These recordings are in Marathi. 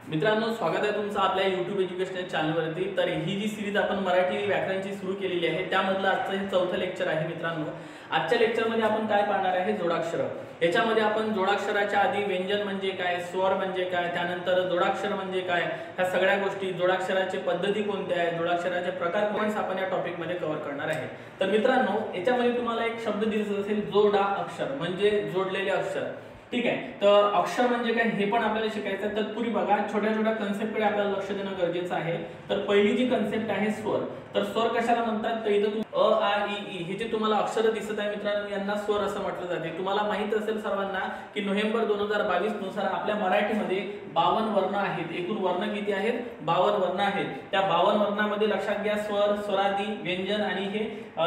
मित्रांनो, स्वागत आहे तुमचं आपल्या YouTube एज्युकेशनल चॅनलवरती। तर ही जी सीरीज आपण मराठी व्याकरणची सुरू केलेली आहे त्यामधलं आजचं हे चौथं लेक्चर आहे। मित्रांनो, आजच्या लेक्चरमध्ये आपण काय पाहणार आहे, जोडाक्षर। याच्यामध्ये आपण जोडाक्षराच्या आधी व्यंजन म्हणजे काय, स्वर म्हणजे काय, त्यानंतर जोडाक्षर म्हणजे काय, ह्या सगळ्या गोष्टी, जोडाक्षराचे पद्धती कोणत्या आहेत, जोडाक्षराचे प्रकार कोणते आपण या टॉपिक मध्ये कव्हर करणार आहे। तर मित्रांनो, याच्यामध्ये तुम्हाला एक शब्द दिसत असेल, जोडा अक्षर म्हणजे जोडलेले अक्षर। ठीक आहे, तर अक्षर म्हणजे काय हे पण आपल्याला शिकायचं आहे। तत्पूर्वी बघा, छोट्या छोट्या कन्सेप्टकडे आपल्याला लक्ष देणं गरजेचं आहे। तर पहिली जी कन्सेप्ट आहे स्वर। तर स्वर कशाला म्हणतात, तर इथं अ आ इ ई हे जे तुम्हाला अक्षर दिसत आहे मित्रांनो, यांना स्वर असं म्हटलं जाते। तुम्हाला माहित असेल सर्वांना की नोव्हेंबर 2022 नुसार आपल्या मराठीमध्ये 52 वर्ण आहेत। एकूण वर्ण किती आहेत, 52 वर्ण आहेत। त्या 52 वर्णामध्ये लक्षात घ्या स्वर, स्वरादी, व्यंजन आणि हे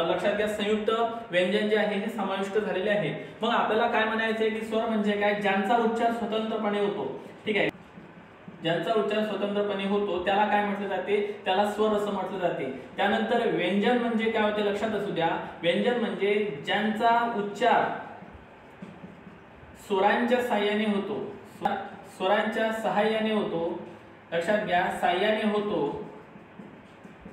लक्षात घ्या संयुक्त व्यंजन जे आहे हे समाविष्ट झालेले आहे। मग आपल्याला काय म्हणायचं आहे की स्वर म्हणजे काय, ज्यांचा उच्चार स्वतंत्रपणे होतो। ठीक आहे, ज्यांचा उच्चार स्वतंत्रपणे होतो त्याला काय म्हटले जाते, त्याला स्वर असं म्हटलं जाते। त्यानंतर व्यंजन म्हणजे काय होते, लक्षात असू द्या, व्यंजन म्हणजे ज्यांचा उच्चार स्वरांच्या सहाय्याने होतो, स्वरांच्या सहाय्याने होतो, लक्षात घ्या सहाय्याने होतो,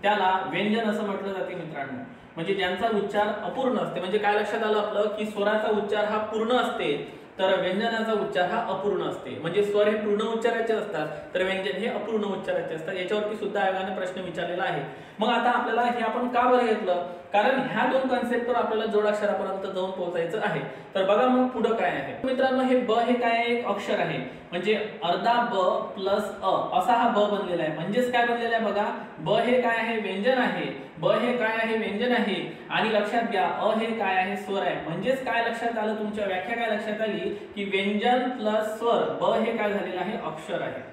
त्याला व्यंजन असं म्हटलं जाते मित्रांनो। म्हणजे ज्यांचा उच्चार अपूर्ण असते, म्हणजे काय लक्षात आलं आपलं की स्वराचा उच्चार हा पूर्ण असते तर व्यंजनाचा उच्चार हा अपूर्ण असते। म्हणजे स्वर हे पूर्ण उच्चाराचे असतात तर व्यंजन हे अपूर्ण उच्चाराचे असतात। याच्यावरती सुद्धा आयोगाने प्रश्न विचारलेला आहे। मग आता आपल्याला हे आपण का बरं घेतलं, कारण ह्या दोन कन्सेप्टवर आपल्याला जोडाक्षरापर्यंत जाऊन पोहोचायचं आहे। तर बघा मग पुढे काय आहे मित्रांनो, हे ब हे काय आहे, एक अक्षर आहे। म्हणजे अर्धा ब प्लस अ असा हा ब बनलेला आहे। म्हणजेच काय बनलेला आहे बघा, ब हे काय आहे, व्यंजन आहे, ब हे काय आहे, व्यंजन आहे, आणि लक्षात घ्या अ हे काय आहे, स्वर आहे। म्हणजेच काय लक्षात आलं, तुमच्या व्याख्या काय लक्षात आली की व्यंजन प्लस स्वर, ब हे काय झालेलं आहे, अक्षर आहे।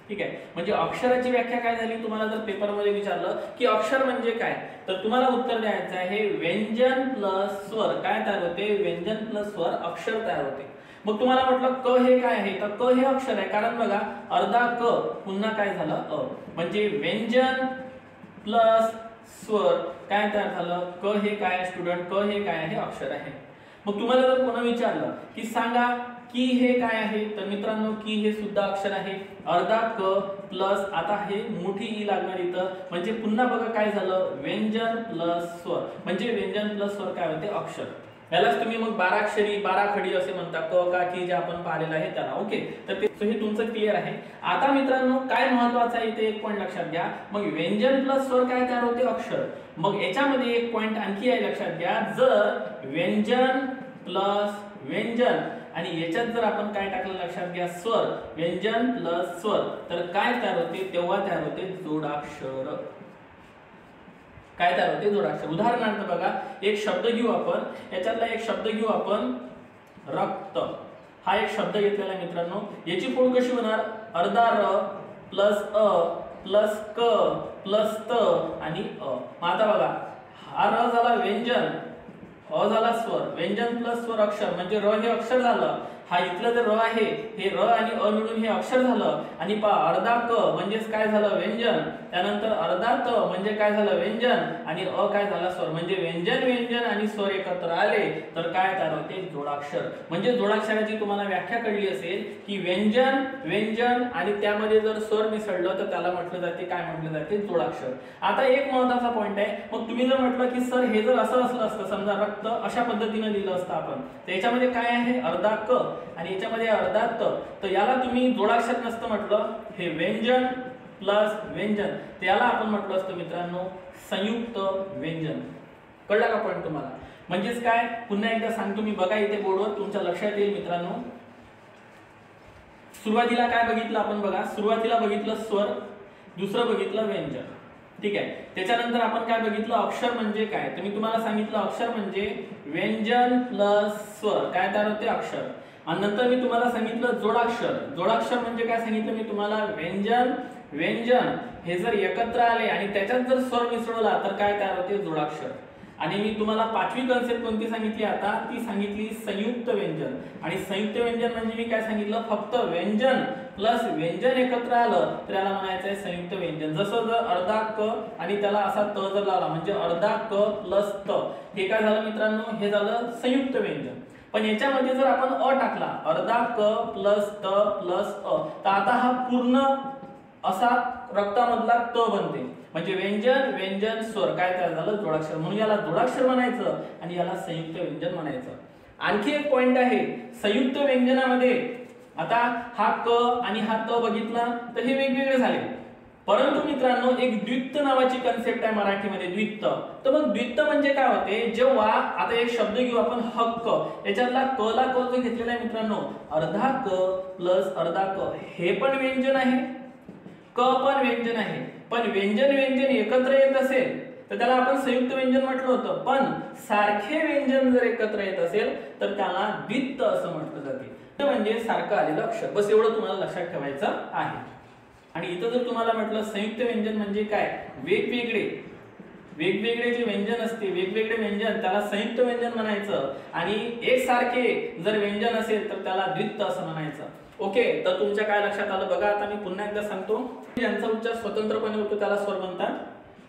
ठीक आहे, म्हणजे अक्षराची व्याख्या काय झाली, तुम्हाला जर पेपर मध्ये विचारलं की अक्षर म्हणजे काय, तर तुम्हाला उत्तर द्यायचं आहे व्यंजन प्लस स्वर काय तयार होते, व्यंजन प्लस स्वर अक्षर तयार होते। मग तुम्हाला म्हटलं क हे काय आहे, तर क हे अक्षर आहे, कारण बघा अर्धा क पुन्हा काय झालं अ, म्हणजे व्यंजन प्लस स्वर काय तयार झालं, क हे काय स्टुडंट, क हे काय आहे, अक्षर आहे। मग तुम्हाला जर कोणी विचारलं की सांगा की हे काय आहे, तर मित्रांनो की हे सुद्धा अक्षर आहे। अर्धा क प्लस आता हे मोठी ई लागणार इथं, म्हणजे पुन्हा बघा काय झालं, व्यंजन प्लस स्वर, म्हणजे व्यंजन प्लस स्वर काय होते, अक्षर। यालाच तुम्ही मग 12 अक्षरी 12 खडी असे म्हणता, क का की जे आपण पाहिलेलं आहे त्याला। ओके, तर ते हे तुमचं क्लिअर आहे। आता मित्रांनो काय महत्त्वाचं आहे, इथे एक पॉइंट लक्षात घ्या, मग व्यंजन प्लस स्वर काय तयार होते, अक्षर। मग याच्यामध्ये एक पॉइंट आणखी आहे, लक्षात घ्या, जर व्यंजन प्लस व्यंजन आणि याच्यात जर आपण काय टाकलं, लक्षात घ्या स्वर, व्यंजन प्लस स्वर, तर काय तयार होते, तेव्हा तयार होते जोडाक्षर। काय तयार होते, जोडाक्षर। उदाहरणार्थ बघा, एक शब्द घेऊ आपण, याच्यातला एक शब्द घेऊ आपण, रक्त। हा एक शब्द घेतलेला आहे मित्रांनो, याची फोड कशी होणार, अर्धा र प्लस अ प्लस क प्लस त आणि अ। मग आता बघा, हा र झाला व्यंजन, अ झाला स्वर, व्यंजन प्लस स्वर अक्षर, म्हणजे र हे अक्षर झालं। हा इथलं जे र आहे हे र आणि अ मिळून हे अक्षर झालं, आणि अर्धा क म्हणजेच काय झालं, व्यंजन, त्यानंतर अर्धा त म्हणजे काय झालं, व्यंजन, आणि अ काय झाला, स्वर, म्हणजे व्यंजन व्यंजन आणि स्वर एकत्र आले तर काय तयार होते, जोडाक्षर। म्हणजे जोडाक्षराची तुम्हाला व्याख्या कळली असेल की व्यंजन व्यंजन आणि त्यामध्ये जर स्वर मिसळलं तर त्याला म्हटलं जाते, काय म्हटलं जाते, जोडाक्षर। आता एक महत्त्वाचा पॉइंट आहे, मग तुम्ही जर म्हटलं की सर हे जर असं असलं असतं, समजा रक्त अशा पद्धतीने लिहिलं असतं आपण, तर याच्यामध्ये काय आहे, अर्धा क आणि याच्यामध्ये अर्धा त, तर याला तुम्ही जोडाक्षर नसतं म्हटलं, हे व्यंजन प्लस व्यंजन, त्याला आपण म्हटलं असतं मित्रांनो संयुक्त व्यंजन। कळला का पॉइंट तुम्हाला? म्हणजेच काय, पुन्हा एकदा सांगतो मी, बघा इथे बोर्डवर तुमच्या लक्षात येईल मित्रांनो। सुरुवातीला काय बघितलं आपण, बघा सुरुवातीला बघितलं स्वर, दुसरं बघितलं व्यंजन। ठीक आहे, त्याच्यानंतर आपण काय बघितलं, अक्षर म्हणजे काय, तर मी तुम्हाला सांगितलं अक्षर म्हणजे व्यंजन प्लस स्वर काय तयार होते, अक्षर। आणि नंतर मी तुम्हाला सांगितलं जोडाक्षर। जोडाक्षर म्हणजे काय सांगितलं मी तुम्हाला, व्यंजन व्यंजन हे जर एकत्र आले आणि त्याच्यात जर स्वर मिसळला तर काय तयार होते, जोडाक्षर। आणि मी तुम्हाला पाचवी कन्सेप्ट कोणती सांगितली, आता ती सांगितली संयुक्त व्यंजन। आणि संयुक्त व्यंजन म्हणजे मी काय सांगितलं, फक्त व्यंजन प्लस व्यंजन एकत्र आलं तर याला म्हणायचं आहे संयुक्त व्यंजन। जसं जर अर्धा क आणि त्याला असा त जर लावला म्हणजे अर्धा क प्लस त, हे काय झालं मित्रांनो, हे झालं संयुक्त व्यंजन। पण याच्यामध्ये जर आपण अ टाकला, अर्धा क प्लस त प्लस अ, तर आता हा पूर्ण असा रक्तामधला त बनते. म्हणजे व्यंजन व्यंजन स्वर काय तयार झालं, जोडाक्षर. म्हणून याला जोडाक्षर म्हणायचं आणि याला संयुक्त व्यंजन म्हणायचं. आणखी एक पॉइंट आहे संयुक्त व्यंजनामध्ये. आता हा क आणि हा त बघितला तर हे वेगवेगळे झाले, परंतु मित्रांनो एक द्वित्त नावाची कन्सेप्ट आहे मराठीमध्ये, द्वित्त. तर मग द्वित्त म्हणजे काय होते, जेव्हा आता एक शब्द घेऊ आपण हक्क, याच्यातला क ला क जो घेतलेला आहे मित्रांनो, अर्धा क प्लस अर्धा क, हे पण व्यंजन आहे, क पण व्यंजन आहे. पण व्यंजन व्यंजन एकत्र येत असेल तर त्याला आपण संयुक्त व्यंजन म्हटलं होतं. पण सारखे व्यंजन जर एकत्र येत असेल तर त्याला द्वित्त असं म्हटलं जाते. म्हणजे सारखं आलेलं अक्षर. बस एवढं तुम्हाला लक्षात ठेवायचं आहे. आणि इथं जर तुम्हाला म्हटलं संयुक्त व्यंजन म्हणजे काय, वेगवेगळे वेगवेगळे जे व्यंजन असते, वेगवेगळे व्यंजन त्याला संयुक्त व्यंजन म्हणायचं. आणि एकसारखे जर व्यंजन असेल तर त्याला द्वित्त असं म्हणायचं. ओके, तर तुमच्या काय लक्षात आलं बघा. आता मी पुन्हा एकदा सांगतो, ज्यांचा उच्चार स्वतंत्रपणे होतो त्याला स्वर म्हणतात.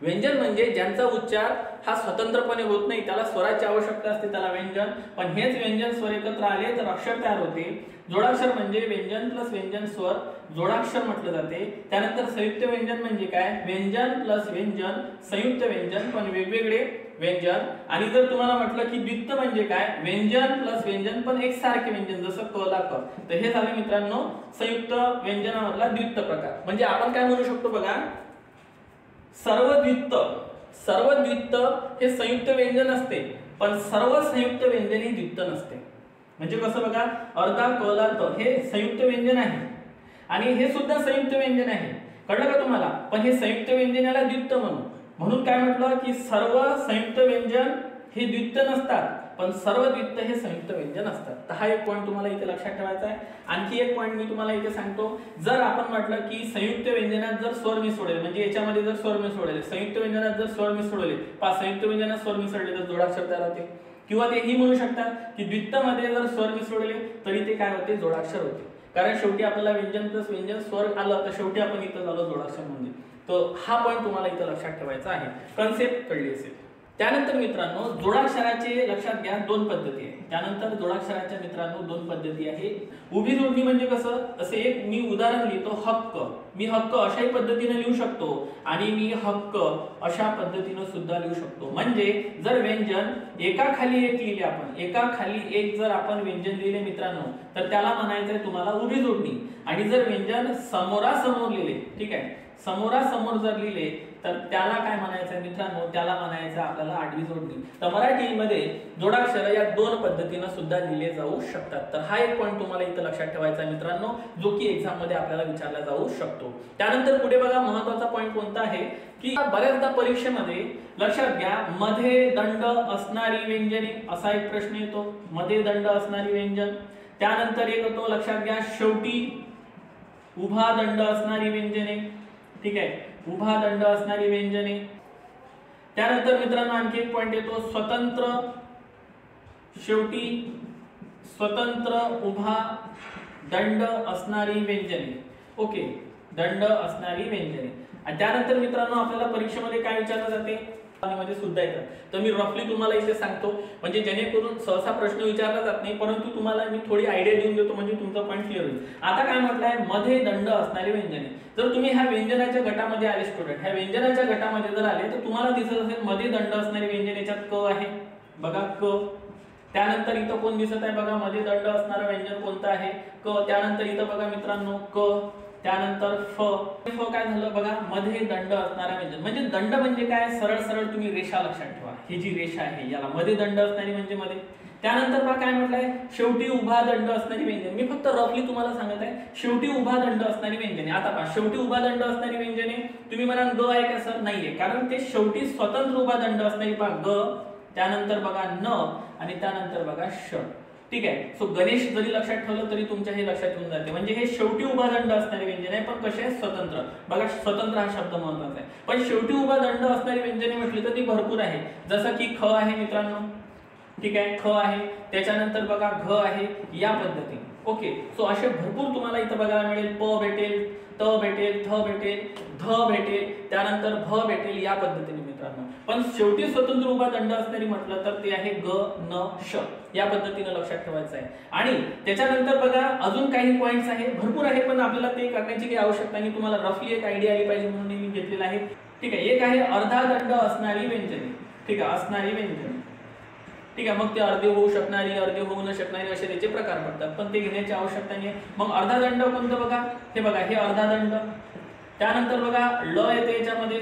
व्यंजन म्हणजे ज्यांचा उच्चार हा स्वतंत्रपणे होत नाही, त्याला स्वराची आवश्यकता असते, त्याला व्यंजन. पण हेच व्यंजन स्वर एकत्र आले तर अक्षर तयार होते. जोडाक्षर म्हणजे व्यंजन प्लस व्यंजन स्वर, जोडाक्षर म्हटलं जाते. त्यानंतर संयुक्त व्यंजन म्हणजे काय, व्यंजन प्लस व्यंजन संयुक्त व्यंजन, पण वेगवेगळे व्यंजन. आणि जर तुम्हाला म्हटलं की द्वित्त म्हणजे काय, व्यंजन प्लस व्यंजन पण एकसारखे व्यंजन, जसं क ला क. तर हे झाले मित्रांनो संयुक्त व्यंजनामधला द्वित्त प्रकार. म्हणजे आपण काय म्हणू शकतो बघा, सर्व द्वित्त हे संयुक्त व्यंजन असते, पण सर्व संयुक्त व्यंजन हे द्वित्त नसते. म्हणजे कसं बघा, अर्धा क ला त हे संयुक्त व्यंजन आहे आणि हे सुद्धा संयुक्त व्यंजन आहे, कळलं का तुम्हाला. पण हे संयुक्त व्यंजन याला द्वित्त म्हणून काय म्हटलं की सर्व संयुक्त व्यंजन हे द्वित्त नसतात, पण सर्व द्वित्त हे संयुक्त व्यंजन असतात. तर हा एक पॉइंट तुम्हाला इथे लक्षात ठेवायचा आहे. आणखी एक पॉइंट मी तुम्हाला इथे सांगतो, जर आपण म्हटलं की संयुक्त व्यंजनात जर स्वर मिसळले, म्हणजे याच्यामध्ये जर स्वर मिसळले, संयुक्त व्यंजनात जर स्वर मिसळले, संयुक्त व्यंजनात स्वर मिसळले तर जोडाक्षर तयार होते. किंवा ते ही म्हणू शकतात की द्वित्तमध्ये जर स्वर मिसळले तरी ते काय होते, जोडाक्षर होते. कारण शेवटी आपल्याला व्यंजन प्लस व्यंजन स्वर आलं तर शेवटी आपण इथं झालो जोडाक्षर म्हणजे. तर हा पॉइंट तुम्हाला इथं लक्षात ठेवायचा आहे, कन्सेप्ट कळली असेल. त्यानंतर मित्रांनो जोडाक्षराचे लक्षात घ्या दोन पद्धती आहेत. त्यानंतर जोडाक्षराच्या मित्रांनो दोन पद्धती आहे. उभी जोडणी म्हणजे कसं, असे एक मी उदाहरण लिहितो, हक्क. मी हक्क अशाही पद्धतीने लिहू शकतो आणि मी हक्क अशा पद्धतीने सुद्धा लिहू शकतो. म्हणजे जर व्यंजन एका खाली एक लिहिले, आपण एका खाली एक जर आपण व्यंजन लिहिले मित्रांनो, तर त्याला म्हणायचंय तुम्हाला उभी जोडणी. आणि जर व्यंजन समोरासमोर लिहिले, ठीक आहे, समोरासमोर जर लिहिले तर त्याला काय म्हणायचं मित्रांनो, त्याला म्हणायचं आपल्याला आडवी जोडणी. तर मराठीमध्ये जोडाक्षर या दोन पद्धतीने सुद्धा लिहिले जाऊ शकतात. तर हा एक पॉइंट तुम्हाला इथं लक्षात ठेवायचा आहे मित्रांनो, जो की एक्झाम मध्ये आपल्याला विचारला जाऊ शकतो. त्यानंतर पुढे बघा महत्त्वाचा पॉइंट कोणता आहे की बऱ्याचदा परीक्षेमध्ये लक्षात घ्या, मध्ये दंड असणारी व्यंजने असा एक प्रश्न येतो, मध्ये दंड असणारी व्यंजन. त्यानंतर एक होतो लक्षात घ्या, शेवटी उभा दंड असणारी व्यंजने, ठीक आहे, उभा दंड असणारी व्यंजने. त्यानंतर मित्रांनो आणखी एक पॉइंट येतो, स्वतंत्र, शेवटी स्वतंत्र उभा दंड असणारी व्यंजने. ओके, दंड असणारी व्यंजने. आणि त्यानंतर मित्रांनो आपल्याला परीक्षेमध्ये काय विचारलं जाते मध्ये सुद्धा येतात. तर मी रफली तुम्हाला इथे सांगतो, म्हणजे जेणेकरून सहसा प्रश्न विचारला जात नाही, परंतु तुम्हाला मी थोडी आयडिया देऊन देतो म्हणजे तुमचा पॉइंट क्लिअर होईल. आता काय म्हटलंय, मध्ये दंड असणारी व्यंजने. जर तुम्ही ह्या व्यंजनाच्या गटामध्ये आले स्टुडंट, ह्या व्यंजनाच्या गटामध्ये जर आले तर तुम्हाला दिसत असेल मध्ये दंड असणारी व्यंजन, याच्यात क आहे बघा, क. त्यानंतर इथं कोण दिसत आहे बघा, मध्ये दंड असणारं व्यंजन कोणतं आहे, क. त्यानंतर इथं बघा मित्रांनो क. त्यानंतर फ. फ काय झालं बघा, मध्ये दंड असणारा व्यंजन. म्हणजे दंड म्हणजे काय, सरळ सरळ तुम्ही रेषा लक्षात ठेवा, ही जी रेषा आहे याला मध्ये दंड असणारी म्हणजे मध्ये. त्यानंतर पहा काय म्हटलंय, शेवटी उभा दंड असणारी व्यंजन. मी फक्त रफली तुम्हाला सांगत आहे, शेवटी उभा दंड असणारी व्यंजने. आता पहा, शेवटी उभा दंड असणारी व्यंजने, तुम्ही म्हणाल ग आहे का सर, नाहीये, कारण ते शेवटी स्वतंत्र उभा दंड असणारी पहा ग, त्यानंतर बघा न, आणि त्यानंतर बघा श. ठीक आहे, सो गणेश जरी लक्षात ठेवलं तरी तुमच्या हे लक्षात येऊन जाते. म्हणजे हे शेवटी उभा दंड असणारी व्यंजन आहे, पण कसे आहे, स्वतंत्र. बघा स्वतंत्र हा शब्द महत्वाचा आहे. पण शेवटी उभा दंड असणारी व्यंजने म्हटली तर ती भरपूर आहे, जसं की ख आहे मित्रांनो, ठीक आहे, ख आहे. त्याच्यानंतर बघा घ आहे, या पद्धतीने. ओके, सो असे भरपूर तुम्हाला इथं बघायला मिळेल. प भेटेल, त भेटेल, थ भेटेल, ध भेटेल, त्यानंतर भ भेटेल, या पद्धतीने. मित्रांनो. पण शेवटी स्वतंत्र उभा दंड असणारी म्हटलं तर ते आहे ग न श. या पद्धतीने लक्षात ठेवायचं आहे. आणि त्याच्यानंतर बघा अजून काही पॉइंट्स आहे, भरपूर आहे, पण आपल्याला ते करण्याची काही आवश्यकता नाही. तुम्हाला रफली एक आयडिया आली पाहिजे म्हणून मी घेतलेला आहे. ठीक आहे. एक आहे अर्धा दंड असणारी व्यंजने. ठीक आहे, असणारी व्यंजने. ठीक आहे. मग ते अर्धे होऊ शकणारी, अर्धे होऊ न शकणारी असे त्याचे प्रकार पडतात, पण ते घेण्याची आवश्यकता नाही. मग अर्धा दंड कोणतं बघा, हे बघा, हे अर्धा दंड. त्यानंतर बघा ल येते याच्यामध्ये.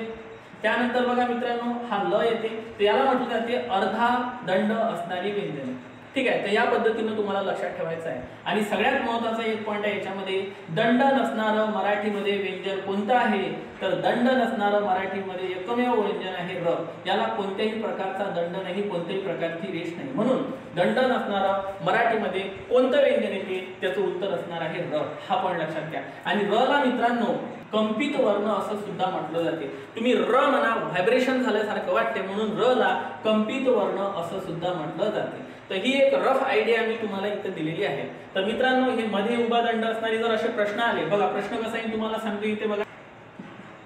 त्यानंतर बघा मित्रांनो हा ल येते, तर याला म्हटलं जाते अर्धा दंड असणारी व्यंजने. ठीक आहे. तर या पद्धतीने तुम्हाला लक्षात ठेवायचं आहे. आणि सगळ्यात महत्त्वाचा एक पॉइंट आहे याच्यामध्ये, दंड नसणारं मराठीमध्ये व्यंजन कोणतं आहे, तर दंड नसणारं मराठीमध्ये एकमेव व्यंजन आहे र. याला कोणत्याही प्रकारचा दंड नाही, कोणत्याही प्रकारची रेष नाही. म्हणून दंड नसणारं मराठीमध्ये कोणतं व्यंजन येते त्याचं उत्तर असणार आहे र. हा पॉइंट लक्षात घ्या. आणि र ला मित्रांनो कंपित वर्ण असं सुद्धा म्हटलं जाते. तुम्ही र म्हणा, व्हायब्रेशन झाल्यासारखं वाटते म्हणून र ला कंपित वर्ण असं सुद्धा म्हटलं जाते. तर ही एक रफ आयडिया मी तुम्हाला इथे दिलेली आहे. तर मित्रांनो हे मध्ये उभा दंड असणारे जर असे प्रश्न आले, बघा प्रश्न कसा आहे तुम्हाला सांगतो इथे बघा.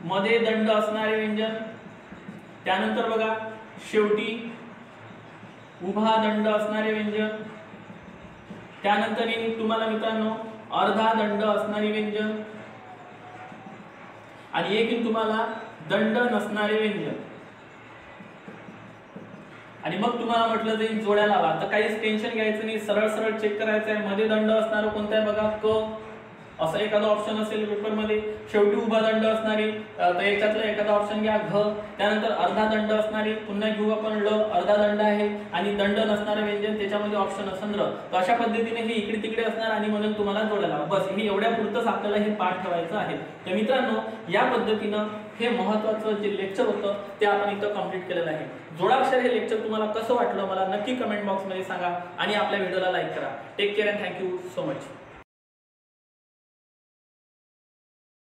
मध्ये दंड असणारे व्यंजन, त्यानंतर बघा शेवटी उभा दंड असणारे व्यंजन, त्यानंतर तुम्हाला मित्रांनो अर्धा दंड असणारी व्यंजन, आणि एक तुम्हाला दंड नसणारे व्यंजन. आणि मग तुम्हाला म्हटलं जाईल जोड्या लावा. तर काहीच टेन्शन घ्यायचं नाही, सरळ सरळ चेक करायचं आहे. मध्ये दंड असणारं कोणतं आहे बघा, क असं एखादा ऑप्शन असेल पेपर मध्ये. शेवटी उभा दंड असणारी, तर याच्यातलं एखादा ऑप्शन घ्या घ. त्यानंतर अर्धा दंड असणारी, पुन्हा घेऊ आपण ल, अर्धा दंड आहे. आणि दंड नसणारं व्यंजन त्याच्यामध्ये ऑप्शन असेल र. तर अशा पद्धतीने हे इकडे तिकडे असणार आणि म्हणून तुम्हाला जोड्या लावा. बस हे एवढ्या पुरतच आपल्याला हे पाठ ठेवायचं आहे. तर मित्रांनो या पद्धतीनं हे महत्त्वाचं जे लेक्चर होतं ते आपण इथं कंप्लीट केलेलं आहे. जोडाक्षर हे लेक्चर तुम्हाला कसं वाटलं मला नक्की कमेंट बॉक्समध्ये सांगा आणि आपल्या व्हिडिओला लाईक करा. Take care and thank you so much.